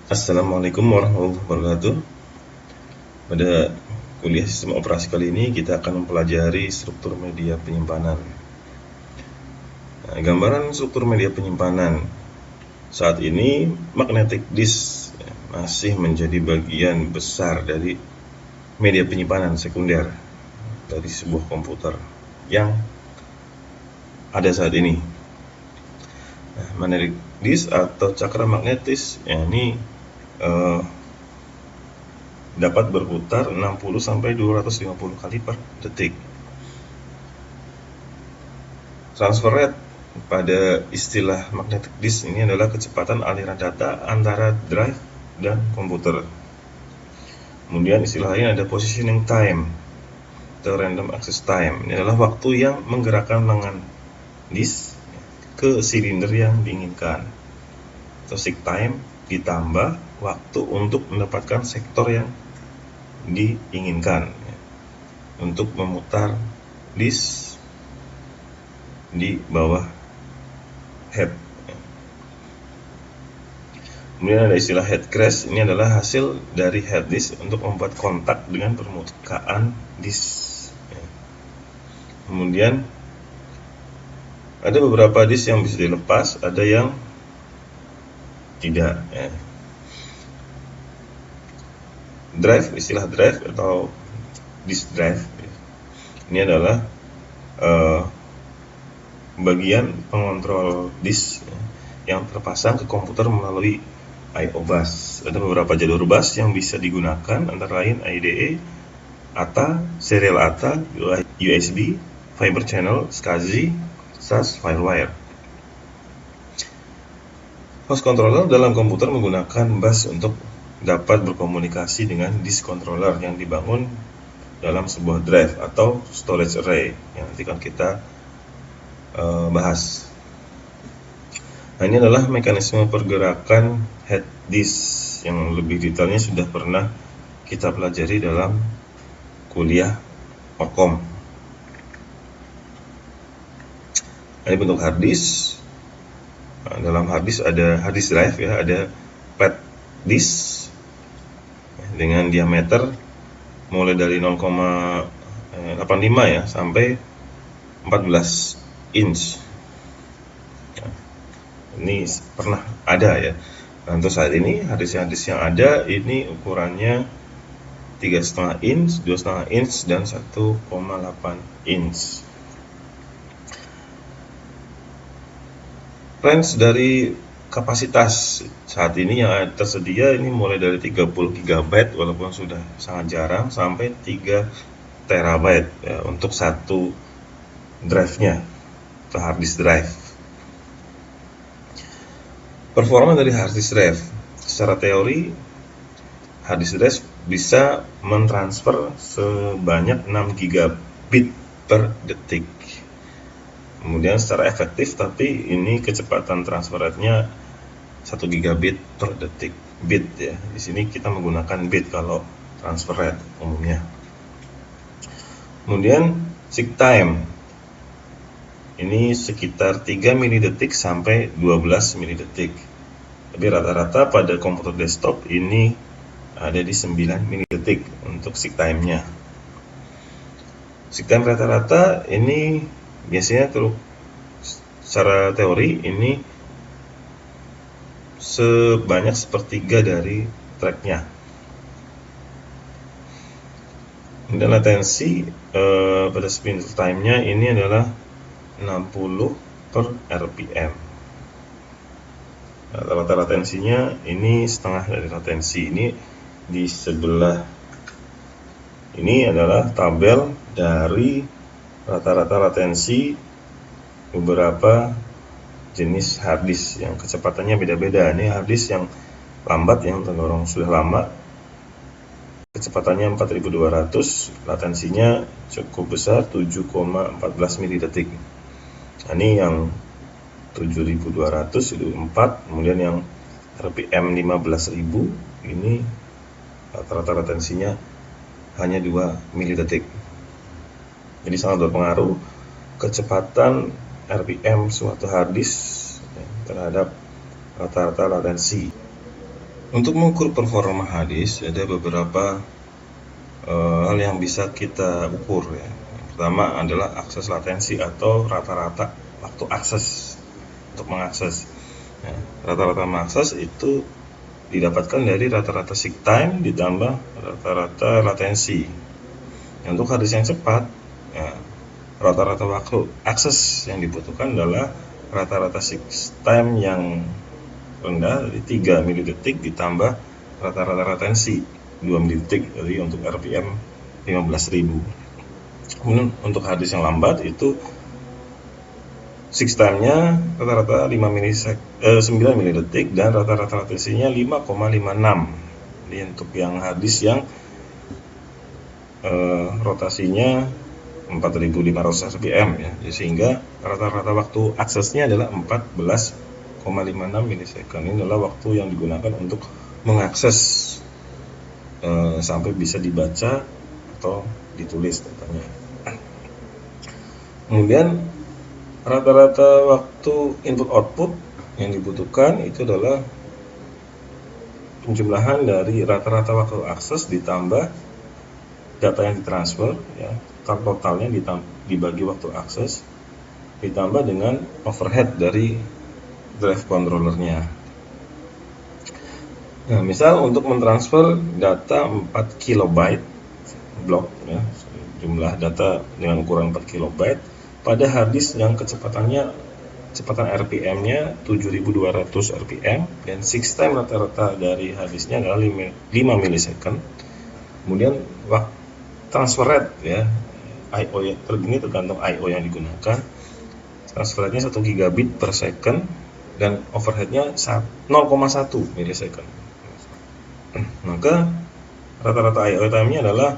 Assalamualaikum warahmatullahi wabarakatuh. Pada kuliah sistem operasi kali ini kita akan mempelajari struktur media penyimpanan. Gambaran struktur media penyimpanan. Saat ini magnetic disk masih menjadi bagian besar dari media penyimpanan sekunder dari sebuah komputer yang ada saat ini. Magnetic disk atau cakra magnetis ini dapat berputar 60 sampai 250 kali per detik. Transfer rate pada istilah magnetic disk ini adalah kecepatan aliran data antara drive dan komputer. Kemudian istilah lain ada positioning time atau random access time. Ini adalah waktu yang menggerakkan lengan disk ke silinder yang diinginkan. Atau seek time ditambah waktu untuk mendapatkan sektor yang diinginkan untuk memutar disk di bawah head. Kemudian ada istilah head crash. Ini adalah hasil dari head disk untuk membuat kontak dengan permukaan disk. Kemudian ada beberapa disk yang bisa dilepas, ada yang tidak. Drive, istilah drive atau disk drive ini adalah bagian pengontrol disk yang terpasang ke komputer melalui I/O bus. Ada beberapa jalur bus yang bisa digunakan, antara lain IDE, ATA, serial ATA, USB, fiber channel, SCSI, SAS, FireWire. Host controller dalam komputer menggunakan bus untuk dapat berkomunikasi dengan disk controller yang dibangun dalam sebuah drive atau storage array yang nanti akan kita bahas. Nah, ini adalah mekanisme pergerakan head disk yang lebih detailnya sudah pernah kita pelajari dalam kuliah Orkom. Ini bentuk hard disk. Nah, dalam hard disk ada hard disk drive ya, ada flat disk dengan diameter mulai dari 0,85 ya sampai 14 inch. Ini pernah ada ya. Nah, untuk saat ini hard disk yang ada ini ukurannya 3,5 inch, 2,5 inch dan 1,8 inch. Range dari kapasitas saat ini yang tersedia ini mulai dari 30 GB walaupun sudah sangat jarang sampai 3 TB ya, untuk satu drive-nya atau hard disk drive. Performa dari hard disk drive, secara teori hard disk drive bisa mentransfer sebanyak 6 gigabit per detik. Kemudian secara efektif, tapi ini kecepatan transfer rate-nya 1 gigabit per detik. Bit ya. Di sini kita menggunakan bit kalau transfer rate umumnya. Kemudian seek time. Ini sekitar 3 milidetik sampai 12 milidetik. Tapi rata-rata pada komputer desktop ini ada di 9 milidetik untuk seek time-nya. Seek time rata-rata ini biasanya secara teori ini sebanyak sepertiga dari tracknya. Dan latensi pada spindle time-nya ini adalah 60 per rpm. Rata-rata latensinya ini setengah dari latensi. Ini di sebelah ini adalah tabel dari rata-rata latensi beberapa jenis hard disk yang kecepatannya beda-beda. Ini hard disk yang lambat yang tergolong sudah lama, kecepatannya 4200, latensinya cukup besar 7,14 milidetik. Nah, ini yang 7200 itu 4, kemudian yang RPM 15000 ini rata-rata latensinya hanya 2 milidetik. Jadi sangat berpengaruh kecepatan RPM suatu hard disk terhadap rata-rata latensi. Untuk mengukur performa hard disk ada beberapa hal yang bisa kita ukur ya. Yang pertama adalah akses latensi atau rata-rata waktu akses untuk mengakses. Nah, rata-rata mengakses itu didapatkan dari rata-rata seek time ditambah rata-rata latensi. Nah, untuk hard disk yang cepat, ya, rata-rata waktu akses yang dibutuhkan adalah rata-rata seek time yang rendah dari 3 milidetik ditambah rata-rata latensi 2 milidetik jadi untuk RPM 15.000. Kemudian untuk hard disk yang lambat itu seek time-nya rata-rata 9 milidetik dan rata-rata latensinya 5,56. Jadi untuk yang hard disk yang rotasinya 4.500 RPM ya. Jadi sehingga rata-rata waktu aksesnya adalah 14,56 milisecond. Ini adalah waktu yang digunakan untuk mengakses sampai bisa dibaca atau ditulis datanya. Kemudian rata-rata waktu input output yang dibutuhkan itu adalah penjumlahan dari rata-rata waktu akses ditambah data yang ditransfer ya, totalnya dibagi waktu akses ditambah dengan overhead dari drive controllernya. Nah, misal untuk mentransfer data 4 kilobyte blok ya, jumlah data dengan ukuran 4 kilobyte pada hard disk yang kecepatan RPM-nya 7200 RPM dan seek time rata-rata dari hard disknya adalah 5 milisecond. Kemudian waktu transfer rate ya, I/O ya, ini tergantung I/O yang digunakan. Transfer rate-nya 1 gigabit per second dan overhead-nya 0,1 milisecond. Maka rata-rata I/O time-nya adalah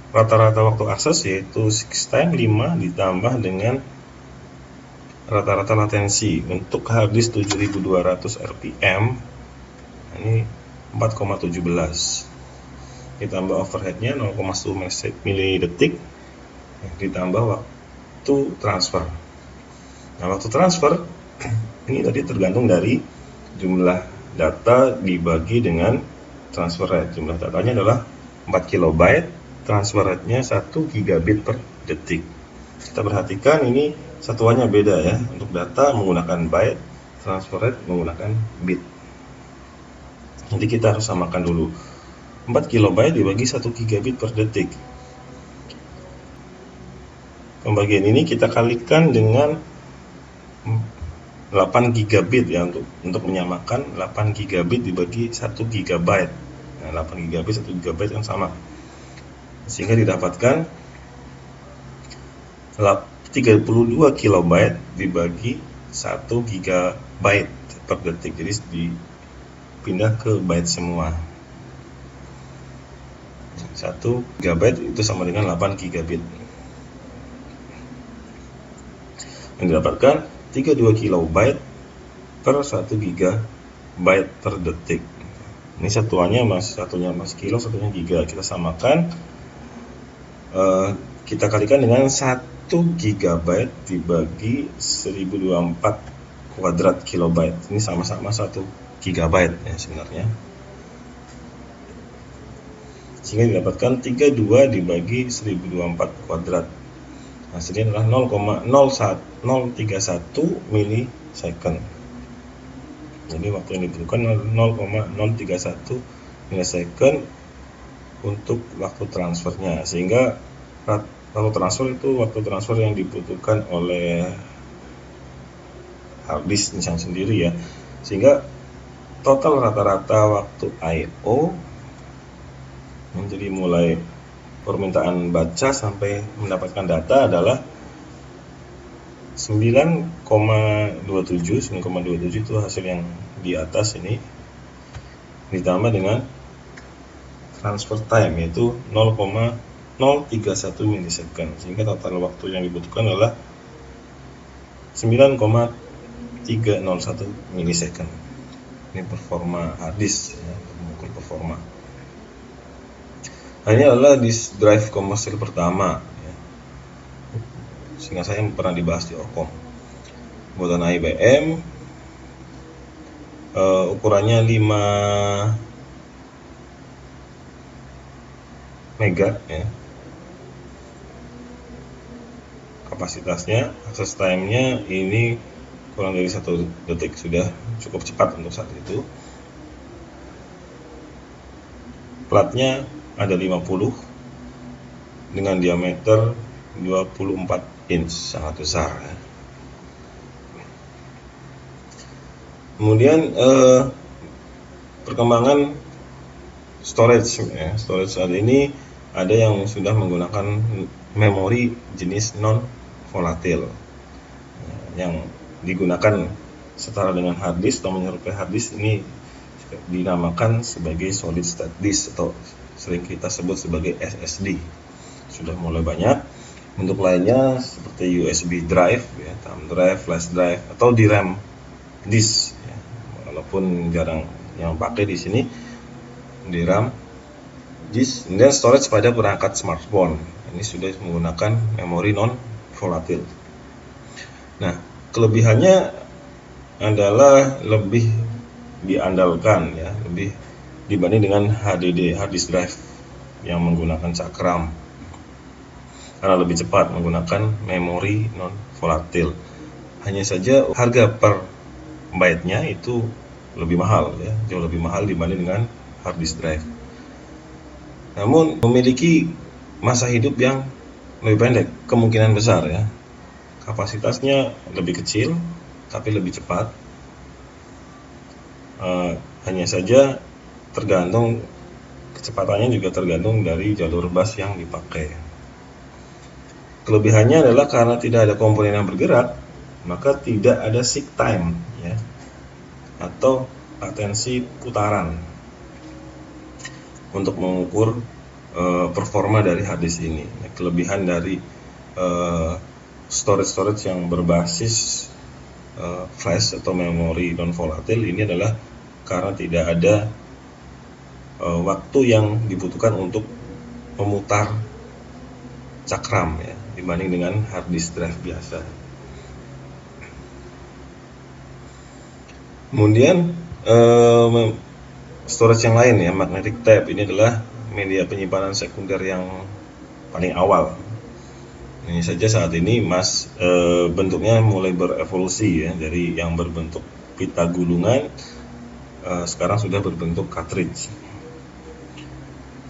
rata-rata waktu akses yaitu seek time 5 ditambah dengan rata-rata latensi untuk hard disk 7200 RPM ini 4,17 ditambah overheadnya 0,1 milidetik ditambah waktu transfer. Nah, waktu transfer ini tadi tergantung dari jumlah data dibagi dengan transfer rate. Jumlah datanya adalah 4 kilobyte, transfer rate-nya 1 gigabit per detik. Kita perhatikan ini satuannya beda ya. Untuk data menggunakan byte, transfer rate menggunakan bit. Jadi kita harus samakan dulu. 4 kilobyte dibagi 1 gigabit per detik. Pembagian ini kita kalikan dengan 8 gigabit ya untuk menyamakan 8 gigabit dibagi 1 gigabyte. Nah, 8 gigabit 1 gigabyte kan sama. Sehingga didapatkan 32 kilobyte dibagi 1 gigabyte per detik. Jadi dipindah ke byte semua. 1 gigabyte itu sama dengan 8 gigabit. Yang didapatkan 32 kilobyte per 1 gigabyte per detik. Ini satunya mas kilo, satunya giga. Kita samakan, kita kalikan dengan 1 gigabyte dibagi 1024 kuadrat kilobyte. Ini sama-sama 1 gigabyte ya sebenarnya. Sehingga didapatkan 32 dibagi 1024 kuadrat. Hasilnya adalah 0,031 milisecond. Jadi waktu yang dibutuhkan 0,031 milisecond untuk waktu transfernya. Sehingga waktu transfer itu waktu transfer yang dibutuhkan oleh hard disk sendiri ya. Sehingga total rata-rata waktu I/O menjadi mulai permintaan baca sampai mendapatkan data adalah 9,27 itu hasil yang di atas ini ditambah dengan transfer time yaitu 0,031 milisecond sehingga total waktu yang dibutuhkan adalah 9,301 milisecond. Ini performa hard disk ya, mengukur performa. Nah, ini adalah disk drive komersil pertama ya. Sehingga saya pernah dibahas di Orkom buatan IBM. ukurannya 5 mega ya. Kapasitasnya, access time-nya ini kurang dari 1 detik, sudah cukup cepat untuk saat itu. Platnya ada 50 dengan diameter 24 inch, sangat besar ya. Kemudian perkembangan storage ya. Storage saat ini ada yang sudah menggunakan memori jenis non volatil yang digunakan setara dengan hard disk atau menyerupai hard disk. Ini dinamakan sebagai solid state disk atau sering kita sebut sebagai SSD. Sudah mulai banyak. Bentuk lainnya seperti USB drive ya, thumb drive, flash drive, atau DRAM disk ya. Walaupun jarang yang pakai di sini DRAM disk. Kemudian storage pada perangkat smartphone, ini sudah menggunakan memori non volatil. Nah, kelebihannya adalah lebih diandalkan ya, lebih dibanding dengan HDD, hard disk drive yang menggunakan cakram, karena lebih cepat menggunakan memori non volatil. Hanya saja harga per byte-nya itu lebih mahal ya, jauh lebih mahal dibanding dengan hard disk drive. Namun memiliki masa hidup yang lebih pendek, kemungkinan besar ya. Kapasitasnya lebih kecil tapi lebih cepat. Hanya saja tergantung, kecepatannya juga tergantung dari jalur bus yang dipakai. Kelebihannya adalah karena tidak ada komponen yang bergerak, maka tidak ada seek time ya, atau latensi putaran untuk mengukur performa dari hard disk ini. Kelebihan dari storage yang berbasis flash atau memori non volatil ini adalah karena tidak ada waktu yang dibutuhkan untuk memutar cakram ya, dibanding dengan hard disk drive biasa. Kemudian storage yang lain ya, magnetic tape, ini adalah media penyimpanan sekunder yang paling awal. Ini saja saat ini bentuknya mulai berevolusi ya, dari yang berbentuk pita gulungan sekarang sudah berbentuk cartridge.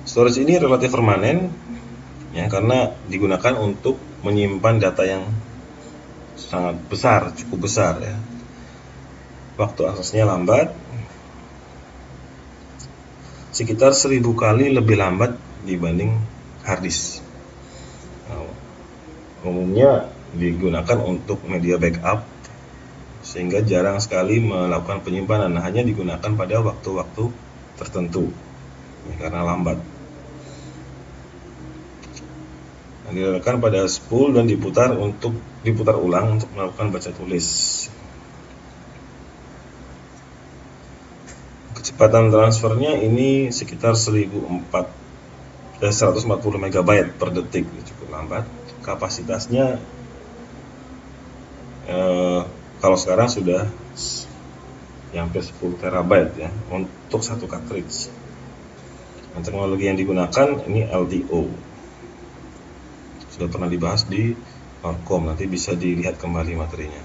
Storage ini relatif permanen ya, karena digunakan untuk menyimpan data yang sangat besar, cukup besar ya. Waktu aksesnya lambat, sekitar 1000 kali lebih lambat dibanding hard disk. Umumnya digunakan untuk media backup, sehingga jarang sekali melakukan penyimpanan, hanya digunakan pada waktu-waktu tertentu ya, karena lambat. Diletakkan pada spool dan diputar ulang untuk melakukan baca tulis. Kecepatan transfernya ini sekitar 140 MB per detik, cukup lambat. Kapasitasnya kalau sekarang sudah hampir 10 TB ya untuk satu cartridge. Dan teknologi yang digunakan ini LDO, sudah pernah dibahas di Norkom, nanti bisa dilihat kembali materinya.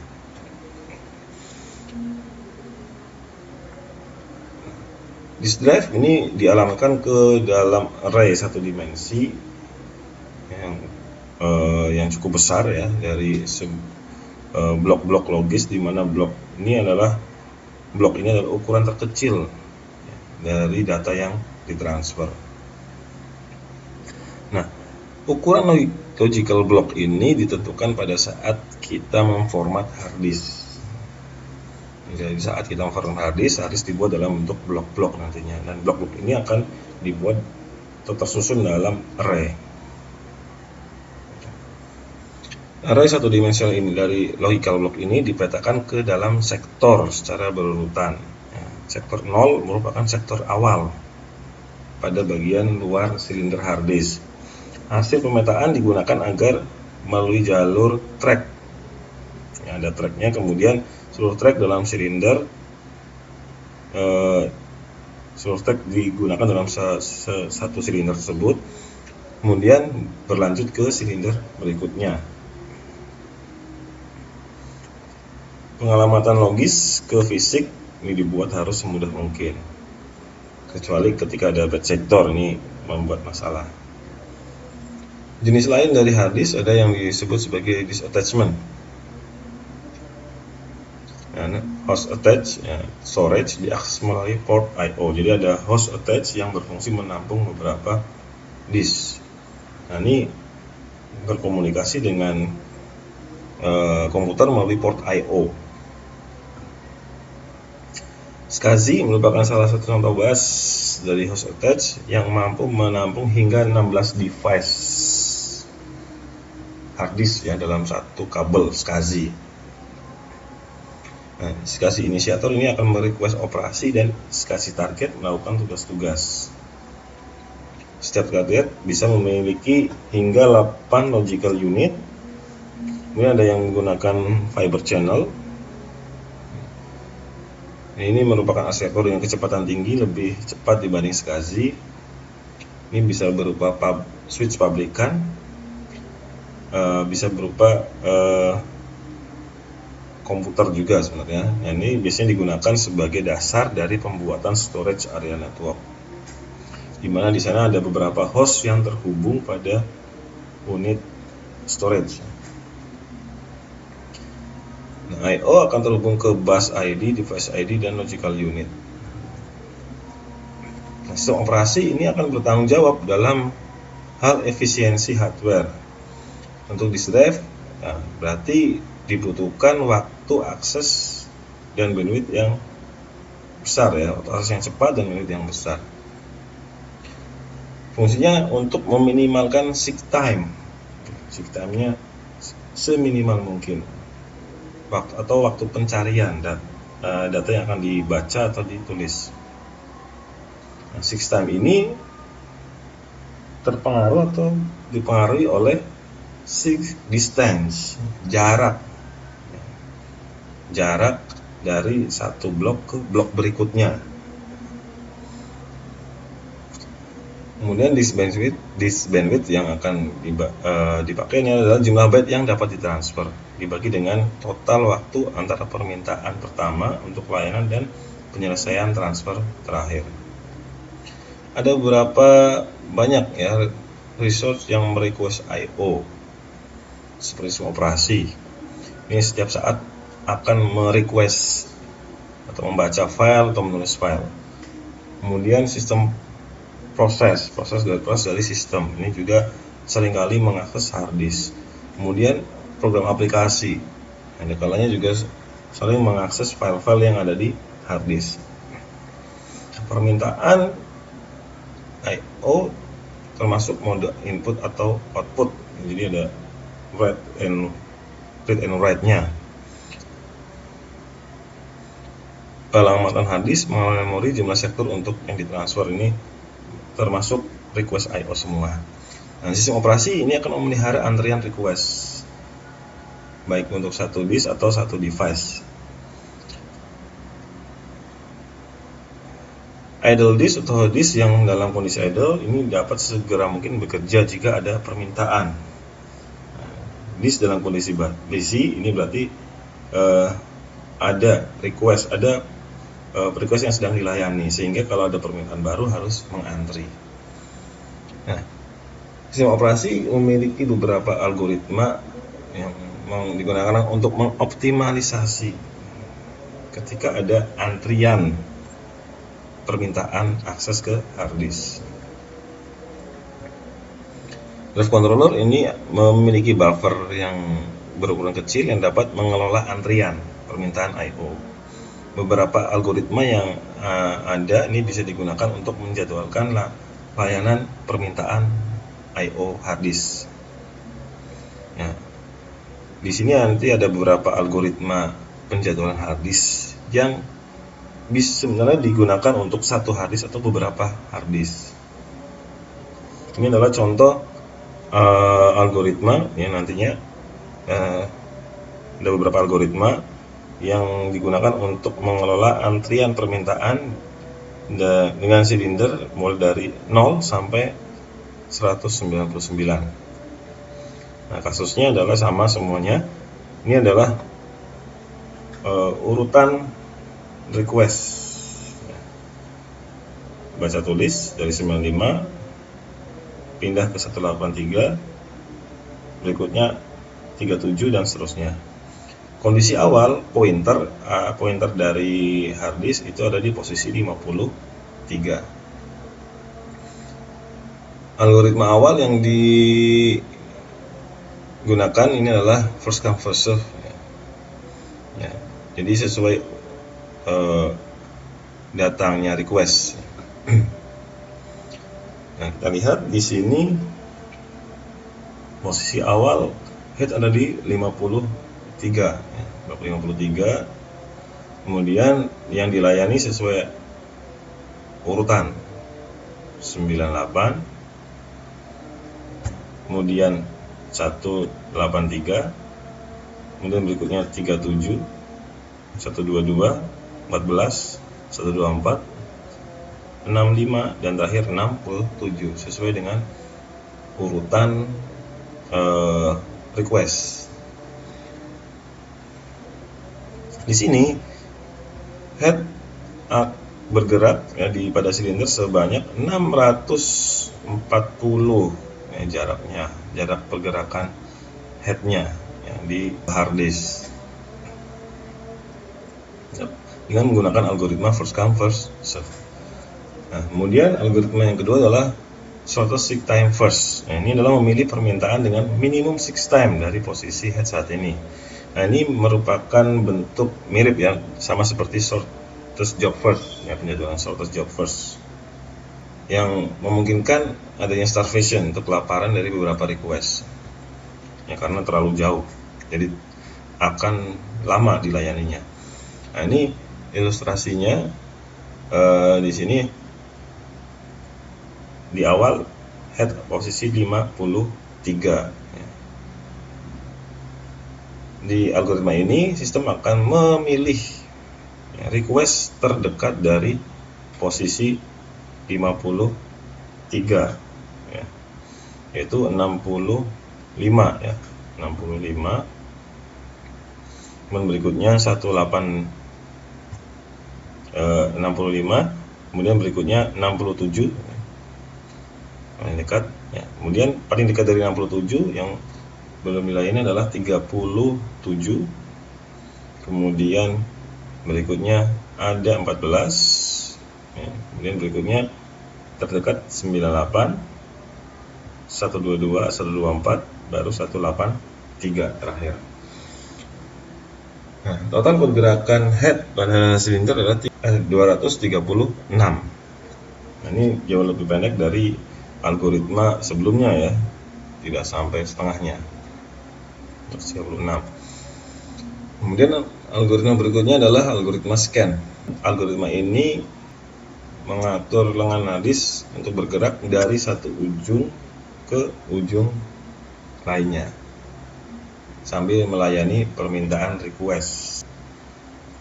Disk drive ini dialamatkan ke dalam array satu dimensi yang cukup besar ya, dari blok-blok logis, di mana blok ini adalah ukuran terkecil dari data yang ditransfer. Nah, ukuran logical block ini ditentukan pada saat kita memformat hard disk. Jadi saat kita memformat hard disk dibuat dalam bentuk blok-blok nantinya, dan blok-blok ini akan dibuat atau tersusun dalam array. Array satu dimensional ini dari logical block ini dipetakan ke dalam sektor secara berurutan. Sektor 0 merupakan sektor awal pada bagian luar silinder hard disk. Hasil pemetaan digunakan agar melalui jalur track. Ada tracknya, kemudian seluruh track dalam silinder seluruh stack digunakan dalam satu silinder tersebut, kemudian berlanjut ke silinder berikutnya. Pengalamatan logis ke fisik ini dibuat harus semudah mungkin, kecuali ketika ada bad sector, ini membuat masalah. Jenis lain dari hard disk ada yang disebut sebagai disk attachment, host attach, storage diakses melalui port I/O. Jadi ada host attach yang berfungsi menampung beberapa disk. Nah, ini berkomunikasi dengan komputer melalui port I/O. SCSI merupakan salah satu contoh bus dari host attach yang mampu menampung hingga 16 device hard disk ya dalam satu kabel SCSI. Nah, SCSI inisiator ini akan merequest operasi dan SCSI target melakukan tugas-tugas. Setiap target bisa memiliki hingga 8 logical unit. Kemudian ada yang menggunakan fiber channel. Ini merupakan arsitektur dengan kecepatan tinggi, lebih cepat dibanding SCSI. Ini bisa berupa switch pabrikan, bisa berupa komputer juga sebenarnya. Nah, ini biasanya digunakan sebagai dasar dari pembuatan storage area network, di mana di sana ada beberapa host yang terhubung pada unit storage. Nah, I/O akan terhubung ke bus ID, device ID, dan logical unit. Nah, sistem operasi ini akan bertanggung jawab dalam hal efisiensi hardware. Untuk disk drive, nah, berarti dibutuhkan waktu akses dan bandwidth yang besar ya, waktu akses yang cepat dan bandwidth yang besar. Fungsinya untuk meminimalkan seek time-nya seminimal mungkin, waktu pencarian data yang akan dibaca atau ditulis. Nah, seek time ini terpengaruh atau dipengaruhi oleh seek distance, jarak dari satu blok ke blok berikutnya. Kemudian disk bandwidth yang akan dipakai ini adalah jumlah byte yang dapat ditransfer, dibagi dengan total waktu antara permintaan pertama untuk layanan dan penyelesaian transfer terakhir. Ada beberapa banyak ya resource yang merequest I/O seperti sistem operasi. Ini setiap saat akan merequest atau membaca file atau menulis file. Kemudian sistem proses dari sistem ini juga seringkali mengakses hard disk. Kemudian program aplikasi, ada kalanya juga sering mengakses file-file yang ada di hard disk. Permintaan I/O termasuk mode input atau output, jadi ada read and write-nya. Pengalamatan hard disk mengalami memori jumlah sektor untuk yang ditransfer ini termasuk request I/O semua. Nah, sistem operasi ini akan memelihara antrian request baik untuk satu disk atau satu device. Idle disk atau disk yang dalam kondisi idle ini dapat segera mungkin bekerja jika ada permintaan. Disk dalam kondisi busy ini berarti ada request yang sedang dilayani, sehingga kalau ada permintaan baru harus mengantri. Nah, sistem operasi memiliki beberapa algoritma yang digunakan untuk mengoptimalisasi ketika ada antrian permintaan akses ke hard disk. Drive controller ini memiliki buffer yang berukuran kecil yang dapat mengelola antrian permintaan I/O. Beberapa algoritma yang ada ini bisa digunakan untuk menjadwalkan layanan permintaan I/O hard disk. Ya, di sini nanti ada beberapa algoritma penjadwalan hard disk yang bisa sebenarnya digunakan untuk satu hard disk atau beberapa hard disk. Ini adalah contoh algoritma yang nantinya ada beberapa algoritma yang digunakan untuk mengelola antrian permintaan dengan silinder mulai dari 0 sampai 199. Nah, kasusnya adalah sama semuanya. Ini adalah urutan request. Baca tulis dari 95 pindah ke 183, berikutnya 37 dan seterusnya. Kondisi awal pointer dari hard disk itu ada di posisi 53. Algoritma awal yang digunakan ini adalah first come first serve. Ya, jadi sesuai datangnya request. Nah, kita lihat di sini posisi awal head ada di 53, 53. Kemudian yang dilayani sesuai urutan 98, kemudian 183, kemudian berikutnya 37, 122, 14, 124, 65 dan terakhir 67 sesuai dengan urutan request. Di sini head bergerak ya, pada silinder sebanyak 640 ya, jarak pergerakan headnya ya, di hard disk ya, dengan menggunakan algoritma first come first serve. Nah, kemudian algoritma yang kedua adalah shortest seek time first. Nah, ini adalah memilih permintaan dengan minimum seek time dari posisi head saat ini. Nah, ini merupakan bentuk mirip ya, sama seperti shortest job first ya, penjadwalan shortest job first yang memungkinkan adanya starvation untuk kelaparan dari beberapa request ya, karena terlalu jauh, jadi akan lama dilayaninya. Nah, ini ilustrasinya di sini di awal head posisi 53 ya. Di algoritma ini sistem akan memilih ya, request terdekat dari posisi 53 ya, yaitu 65 ya, 65. Kemudian berikutnya 65, kemudian berikutnya 67 paling dekat ya. Kemudian paling dekat dari 67 yang belum dilayani adalah 37, kemudian berikutnya ada 14 ya. Kemudian berikutnya terdekat 98, 122, 124, baru 183 terakhir. Nah, total pergerakan head pada silinder adalah 236. Nah, ini jauh lebih pendek dari algoritma sebelumnya ya, tidak sampai setengahnya, 36. Kemudian algoritma berikutnya adalah algoritma scan. Algoritma ini mengatur lengan hard disk untuk bergerak dari satu ujung ke ujung lainnya sambil melayani permintaan request.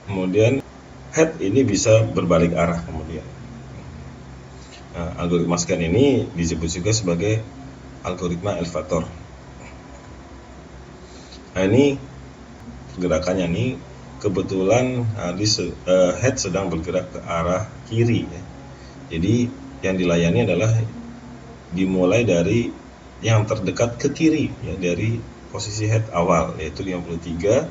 Kemudian head ini bisa berbalik arah kemudian. Nah, algoritma scan ini disebut juga sebagai algoritma elevator. Nah, ini gerakannya nih, kebetulan head sedang bergerak ke arah kiri ya. Jadi yang dilayani adalah dimulai dari yang terdekat ke kiri ya, dari posisi head awal yaitu 53.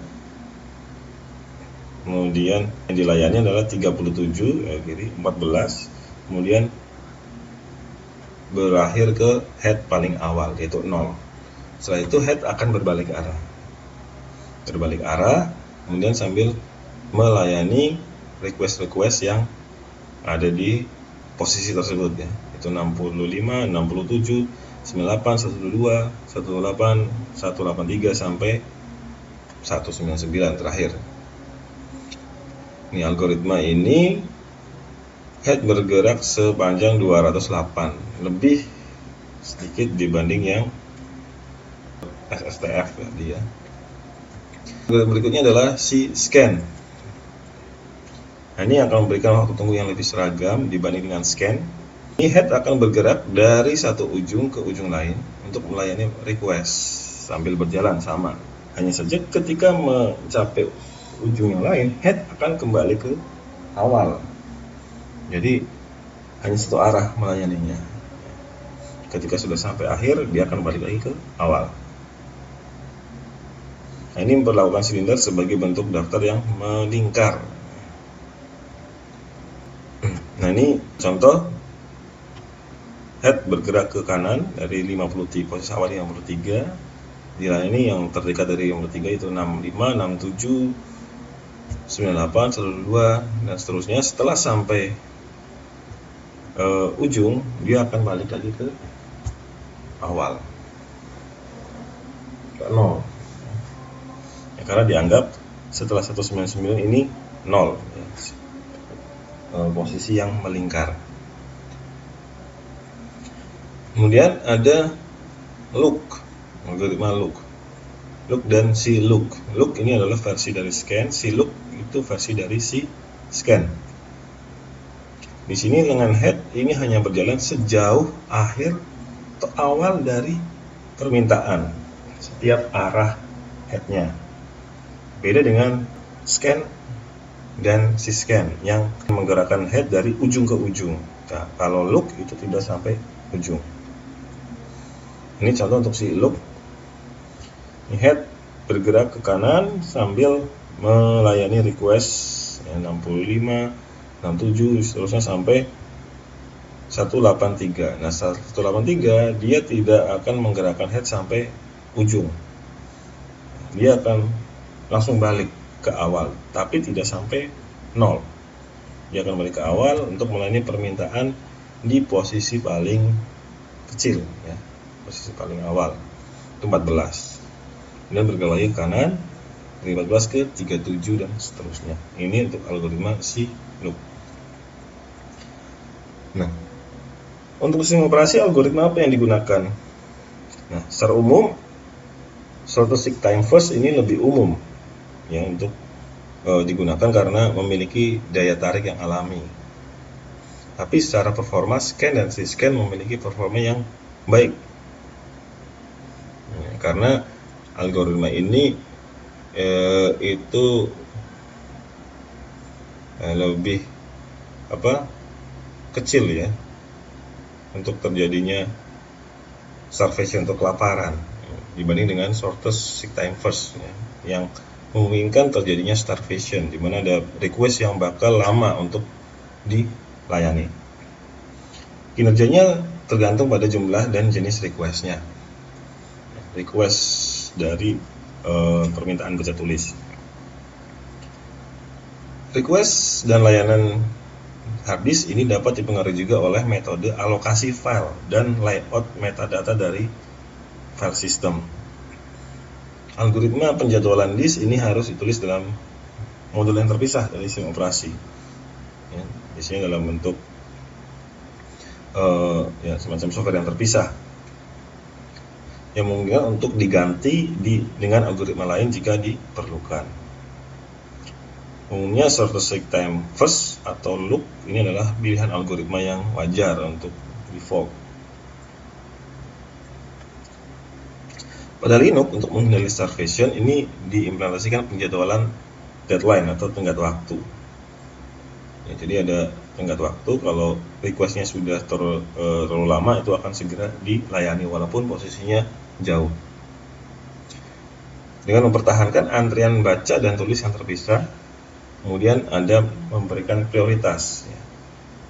Kemudian yang dilayani adalah 37 ya, kiri 14. Kemudian berakhir ke head paling awal yaitu 0. Setelah itu head akan berbalik arah, kemudian sambil melayani request yang ada di posisi tersebut ya, itu 65, 67, 98, 122, 108, 183 sampai 199 terakhir. Ini algoritma ini head bergerak sepanjang 208, lebih sedikit dibanding yang SSTF ya dia. Berikutnya adalah si scan. Nah, ini akan memberikan waktu tunggu yang lebih seragam dibanding dengan scan. Ini head akan bergerak dari satu ujung ke ujung lain untuk melayani request sambil berjalan sama. Hanya saja ketika mencapai ujung yang lain, head akan kembali ke awal. Jadi hanya satu arah melayaninya. Ketika sudah sampai akhir, dia akan balik lagi ke awal. Nah, ini memperlakukan silinder sebagai bentuk daftar yang melingkar. Nah, ini contoh head bergerak ke kanan dari 50 posisi awal 53. Dilayani yang terdekat dari 53 itu 65, 67, 98, 102 dan seterusnya. Setelah sampai ujung, dia akan balik lagi ke awal, ke 0 ya, karena dianggap setelah 199 ini 0 ya, posisi yang melingkar. Kemudian ada look, algoritma look dan si look. Look ini adalah versi dari scan, si look itu versi dari si scan. Di sini dengan head ini hanya berjalan sejauh akhir atau awal dari permintaan setiap arah headnya. Beda dengan scan dan si scan yang menggerakkan head dari ujung ke ujung. Nah, kalau look itu tidak sampai ujung. Ini contoh untuk si look. Ini head bergerak ke kanan sambil melayani request 65, 67 seterusnya sampai 183. Nah, 183 dia tidak akan menggerakkan head sampai ujung. Dia akan langsung balik ke awal, tapi tidak sampai 0. Dia akan balik ke awal untuk melayani permintaan di posisi paling kecil ya. Posisi paling awal itu 14. Kemudian bergerak lagi ke kanan dari 14 ke 37 dan seterusnya. Ini untuk algoritma si loop. Nah, untuk sistem operasi algoritma apa yang digunakan? Nah, secara umum sorted seek time first ini lebih umum ya untuk digunakan karena memiliki daya tarik yang alami. Tapi secara performa scan dan scan memiliki performa yang baik. Ya, karena algoritma ini itu lebih kecil ya untuk terjadinya starvation atau kelaparan dibanding dengan sorted seek time first ya, yang memungkinkan terjadinya starvation di mana ada request yang bakal lama untuk dilayani. Kinerjanya tergantung pada jumlah dan jenis requestnya. Request dari permintaan baca tulis. Request dan layanan harddisk ini dapat dipengaruhi juga oleh metode alokasi file dan layout metadata dari file system. Algoritma penjadwalan disk ini harus ditulis dalam modul yang terpisah dari sistem operasi. Ya, biasanya dalam bentuk ya semacam software yang terpisah yang memungkinkan untuk diganti dengan algoritma lain jika diperlukan. Umumnya sorted seek time first atau loop ini adalah pilihan algoritma yang wajar untuk default. Pada Linux untuk menghindari starvation ini diimplementasikan penjadwalan deadline atau tenggat waktu. Ya, jadi ada tenggat waktu, kalau requestnya sudah terlalu lama itu akan segera dilayani walaupun posisinya jauh. Dengan mempertahankan antrian baca dan tulis yang terpisah, kemudian Anda memberikan prioritas.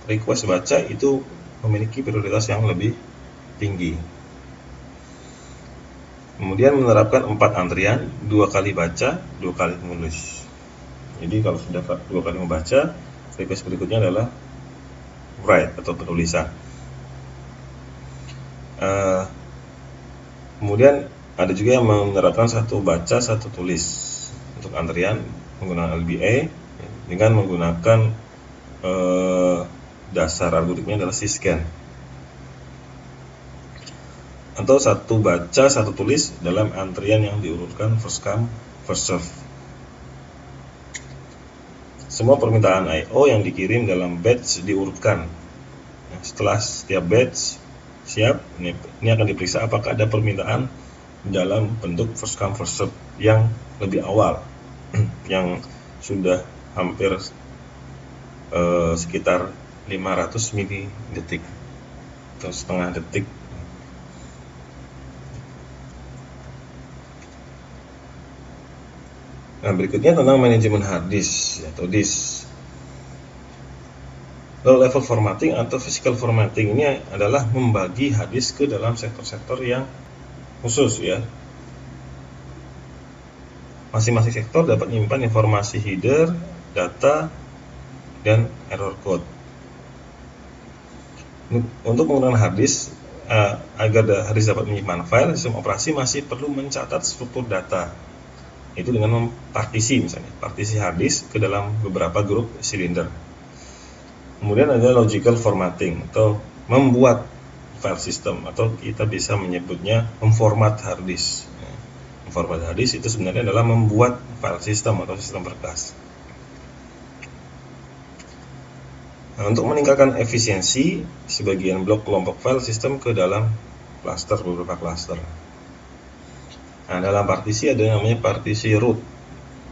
Request baca itu memiliki prioritas yang lebih tinggi. Kemudian menerapkan 4 antrian, 2 kali baca, 2 kali menulis. Jadi kalau sudah 2 kali membaca, request berikutnya adalah write atau penulisan. Kemudian ada juga yang menerapkan 1 baca 1 tulis untuk antrian menggunakan LBA dengan menggunakan dasar algoritmanya adalah scan, atau 1 baca 1 tulis dalam antrian yang diurutkan first come first serve. semua permintaan I/O yang dikirim dalam batch diurutkan. Nah, setelah setiap batch siap, ini akan diperiksa apakah ada permintaan dalam bentuk first come first serve yang lebih awal, yang sudah hampir sekitar 500 mili detik atau setengah detik. Nah, berikutnya tentang manajemen hard disk atau disk. Low level formatting atau physical formatting ini adalah membagi hard disk ke dalam sektor-sektor yang khusus ya. Masing-masing sektor dapat menyimpan informasi header, data, dan error code. Untuk menggunakan hard disk, agar hard disk dapat menyimpan file, sistem operasi masih perlu mencatat struktur data. Itu dengan mempartisi, misalnya partisi hard disk ke dalam beberapa grup silinder. Kemudian ada logical formatting atau membuat file system, atau kita bisa menyebutnya memformat hard disk. Memformat hard disk itu sebenarnya adalah membuat file system atau sistem berkas. Nah, untuk meningkatkan efisiensi, sebagian blok kelompok file system ke dalam cluster, beberapa cluster. Nah, dalam partisi ada yang namanya partisi root,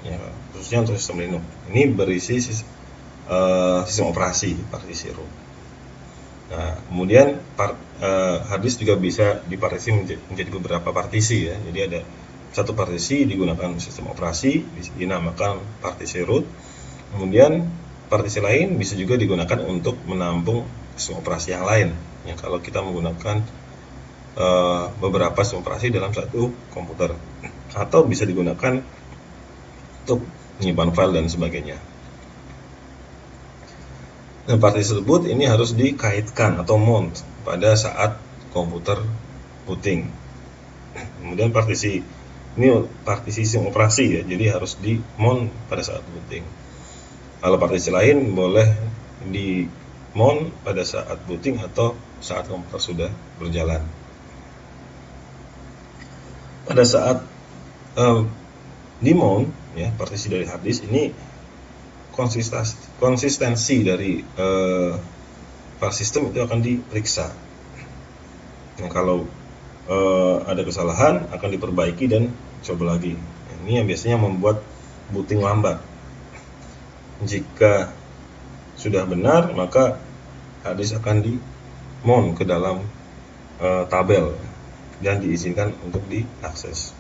ya, khususnya untuk sistem Linux. Ini berisi sistem operasi, partisi root. Nah, kemudian hard disk juga bisa dipartisi menjadi beberapa partisi ya. Jadi ada satu partisi digunakan sistem operasi, dinamakan partisi root. Kemudian partisi lain bisa juga digunakan untuk menampung sistem operasi yang lain. Ya, kalau kita menggunakan beberapa sistem operasi dalam satu komputer, atau bisa digunakan untuk menyimpan file dan sebagainya. Nah, partisi tersebut ini harus dikaitkan atau mount pada saat komputer booting. Kemudian partisi ini partisi sistem operasi ya, jadi harus di mount pada saat booting. Kalau partisi lain boleh di mount pada saat booting atau saat komputer sudah berjalan. Pada saat di mount ya, partisi dari hard disk ini konsistensi dari file system itu akan diperiksa. Nah, kalau ada kesalahan akan diperbaiki dan coba lagi. Ini yang biasanya membuat booting lambat. Jika sudah benar, maka hard disk akan di mount ke dalam tabel dan diizinkan untuk diakses.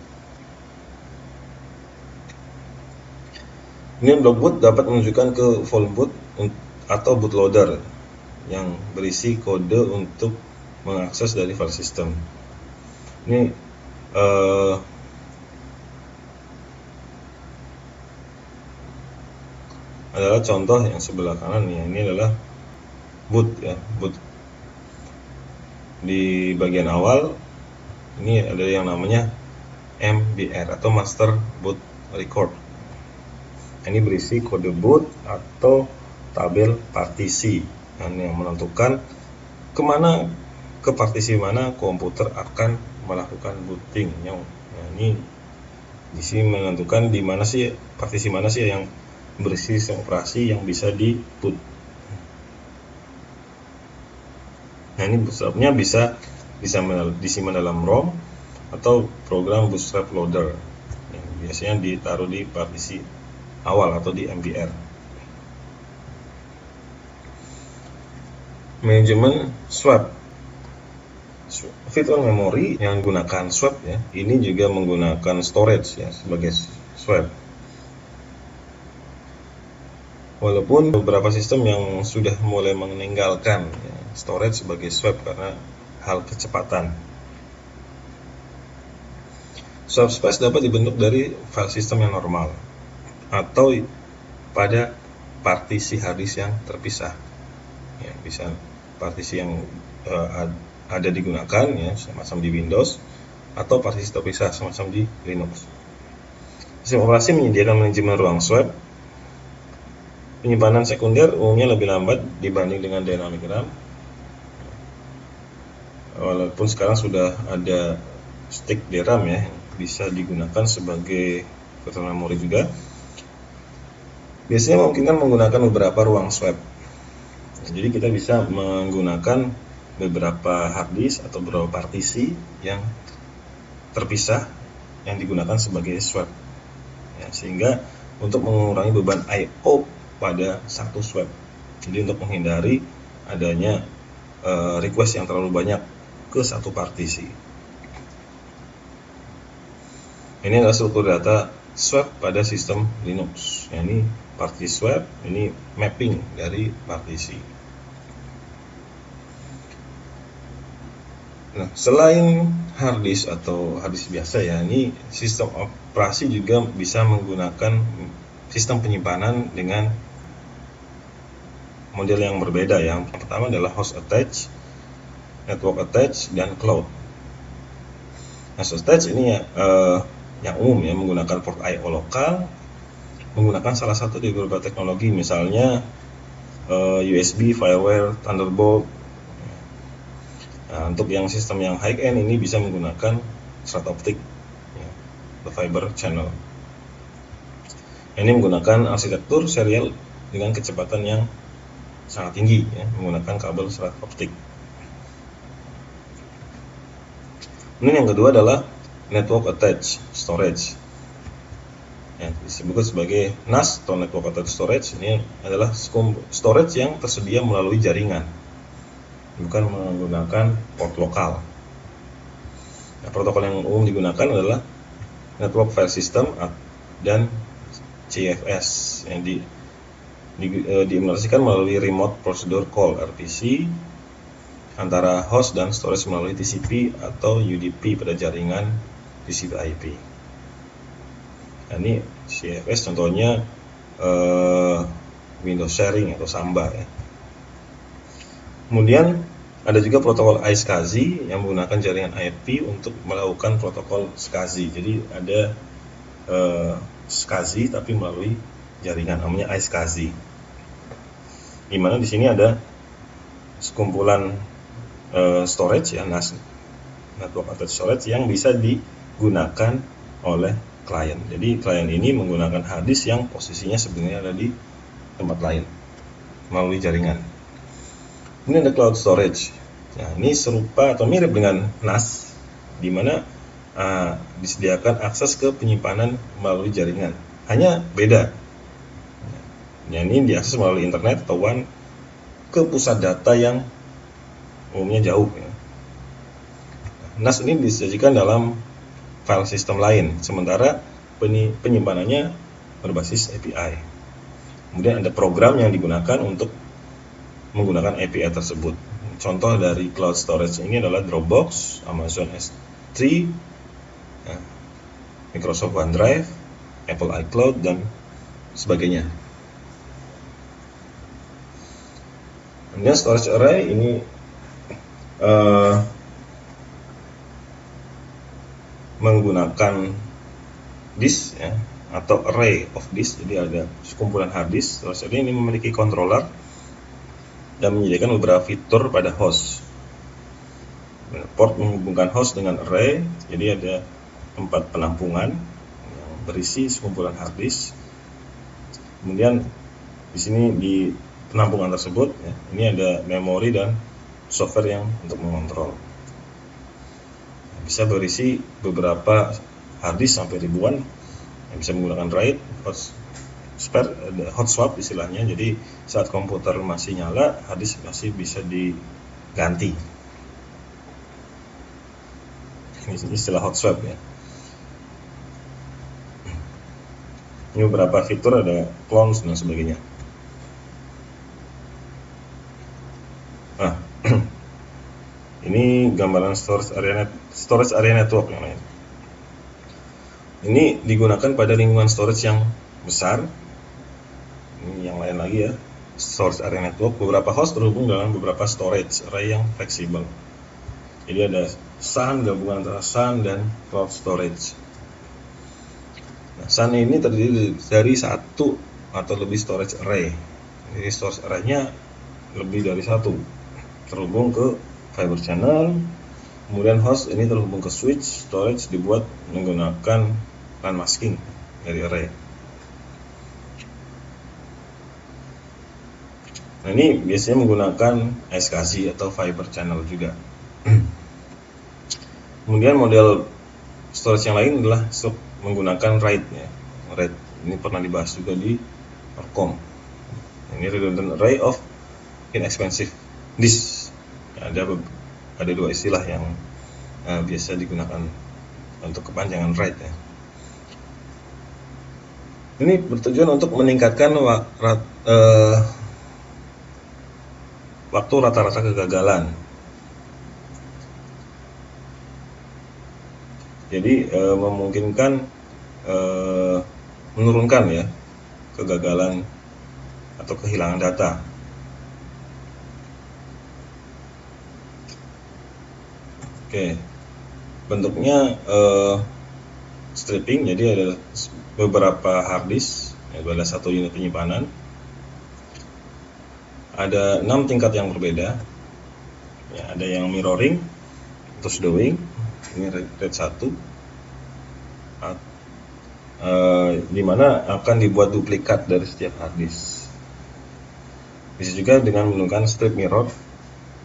Ini blok boot dapat menunjukkan ke volume boot atau bootloader yang berisi kode untuk mengakses dari file system. Ini adalah contoh yang sebelah kanan ya. Ini adalah boot ya, boot. Di bagian awal ini ada yang namanya MBR atau Master Boot Record. Ini berisi kode boot atau tabel partisi yang menentukan ke partisi mana komputer akan melakukan booting. Ini di sini menentukan di mana sih partisi mana sih yang berisi sistem operasi yang bisa di boot. Nah, ini sebabnya bisa disimpan dalam ROM atau program bootstrap loader yang biasanya ditaruh di partisi awal atau di MBR. Manajemen swap. Virtual memory yang menggunakan swap ya, ini juga menggunakan storage ya sebagai swap. Walaupun beberapa sistem yang sudah mulai meninggalkan ya, storage sebagai swap karena hal kecepatan. Swap space dapat dibentuk dari file system yang normal atau pada partisi hard disk yang terpisah. Ya, bisa partisi yang ada digunakan ya, semacam di Windows, atau partisi terpisah semacam di Linux. Sistem operasi menyediakan manajemen ruang swap. Penyimpanan sekunder umumnya lebih lambat dibanding dengan dynamic RAM. Walaupun sekarang sudah ada stick DRAM ya, yang bisa digunakan sebagai virtual memory juga. biasanya memungkinkan menggunakan beberapa ruang swap. Jadi kita bisa menggunakan beberapa hard disk atau beberapa partisi yang terpisah yang digunakan sebagai swap, ya, sehingga untuk mengurangi beban I/O pada satu swap. Jadi untuk menghindari adanya request yang terlalu banyak ke satu partisi. Ini adalah struktur data swap pada sistem Linux. Ya, ini partisi swap, ini mapping dari partisi. Nah, selain hard disk atau hard disk biasa, ya, ini sistem operasi juga bisa menggunakan sistem penyimpanan dengan model yang berbeda. Yang pertama adalah host attached, network attached, dan cloud. Host attached ini ya, yang umum ya, menggunakan port I/O lokal, menggunakan salah satu dari beberapa teknologi, misalnya USB, Firewire, Thunderbolt. Nah, untuk yang sistem yang high end ini bisa menggunakan serat optik, ya, the fiber channel. Ini menggunakan arsitektur serial dengan kecepatan yang sangat tinggi, ya, menggunakan kabel serat optik. Kemudian yang kedua adalah network attached storage, ya, disebut sebagai NAS atau network attached storage. Ini adalah storage yang tersedia melalui jaringan, bukan menggunakan port lokal. Nah, protokol yang umum digunakan adalah network file system dan CFS yang diimplementasikan melalui remote procedure call RPC antara host dan storage melalui TCP atau UDP pada jaringan TCP/IP. Nah, ini CFS contohnya Windows Sharing atau Samba, ya. Kemudian ada juga protokol iSCSI yang menggunakan jaringan IP untuk melakukan protokol SCSI. Jadi ada SCSI tapi melalui jaringan, namanya iSCSI. Di mana di sini ada sekumpulan storage, ya, NAS, network attached storage, yang bisa digunakan oleh klien. Jadi klien ini menggunakan hard disk yang posisinya sebenarnya ada di tempat lain melalui jaringan. Ini ada cloud storage. Nah, ini serupa atau mirip dengan NAS, di mana disediakan akses ke penyimpanan melalui jaringan. Hanya beda. Nah, ini diakses melalui internet atau WAN ke pusat data yang umumnya jauh, ya. NAS ini disajikan dalam file system lain, sementara penyimpanannya berbasis API. Kemudian ada program yang digunakan untuk menggunakan API tersebut. Contoh dari cloud storage ini adalah Dropbox, Amazon S3, ya, Microsoft OneDrive, Apple iCloud, dan sebagainya. Kemudian storage array ini menggunakan disk, ya, atau array of disk. Jadi ada sekumpulan hard disk. Storage array ini memiliki controller dan menyediakan beberapa fitur pada host. Port menghubungkan host dengan array, jadi ada tempat penampungan yang berisi sekumpulan hard disk. Kemudian di sini di penampungan tersebut, ya, ini ada memori dan software yang untuk mengontrol. Bisa berisi beberapa hard disk sampai ribuan, yang bisa menggunakan RAID, hot swap istilahnya. Jadi saat komputer masih nyala, hard disk masih bisa diganti. Ini istilah hot swap, ya. Ini beberapa fitur, ada clones dan sebagainya. Nah, ini gambaran storage area network yang lain. Ini digunakan pada lingkungan storage yang besar. Ini yang lain lagi, ya, storage area network. Beberapa host terhubung dengan beberapa storage array yang fleksibel. Jadi ada SAN, gabungan antara SAN dan cloud storage. Nah, SAN ini terdiri dari satu atau lebih storage array. Jadi storage array-nya lebih dari satu, terhubung ke fiber channel. Kemudian host ini terhubung ke switch. Storage dibuat menggunakan LAN masking dari array. Nah, ini biasanya menggunakan SCSI atau Fiber Channel juga. Kemudian model storage yang lain adalah menggunakan RAID ya. RAID ini pernah dibahas juga di Orcom. Ini redundant array of inexpensive disk. Ada dua istilah yang biasa digunakan untuk kepanjangan RAID ya. Ini bertujuan untuk meningkatkan waktu rata-rata kegagalan. Jadi memungkinkan menurunkan ya kegagalan atau kehilangan data. Oke, bentuknya stripping, jadi ada beberapa hard disk, ada satu unit penyimpanan, ada 6 tingkat yang berbeda ya, ada yang mirroring, terus doing, ini RAID 1, di mana akan dibuat duplikat dari setiap hard disk. Bisa juga dengan menggunakan strip mirror,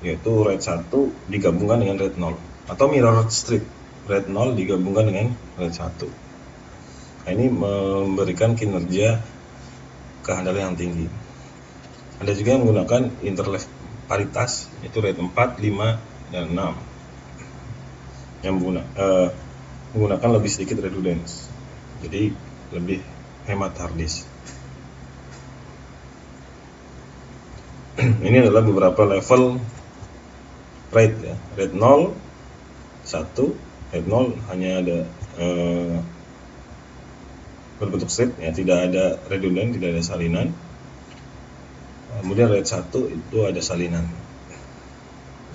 yaitu RAID 1 digabungkan dengan RAID 0, atau mirror strip RAID 0 digabungkan dengan RAID 1. Nah, ini memberikan kinerja kehandalan yang tinggi. Ada juga yang menggunakan interleave paritas, yaitu RAID 4, 5, dan 6 yang menggunakan lebih sedikit redundancy, jadi lebih hemat hard disk. Ini adalah beberapa level RAID ya. RAID 0, 1, RAID 0 hanya ada berbentuk strip ya, tidak ada redundant, tidak ada salinan. Kemudian RAID 1 itu ada salinan.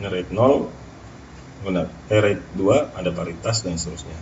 RAID 0, RAID 2 ada paritas dan seterusnya.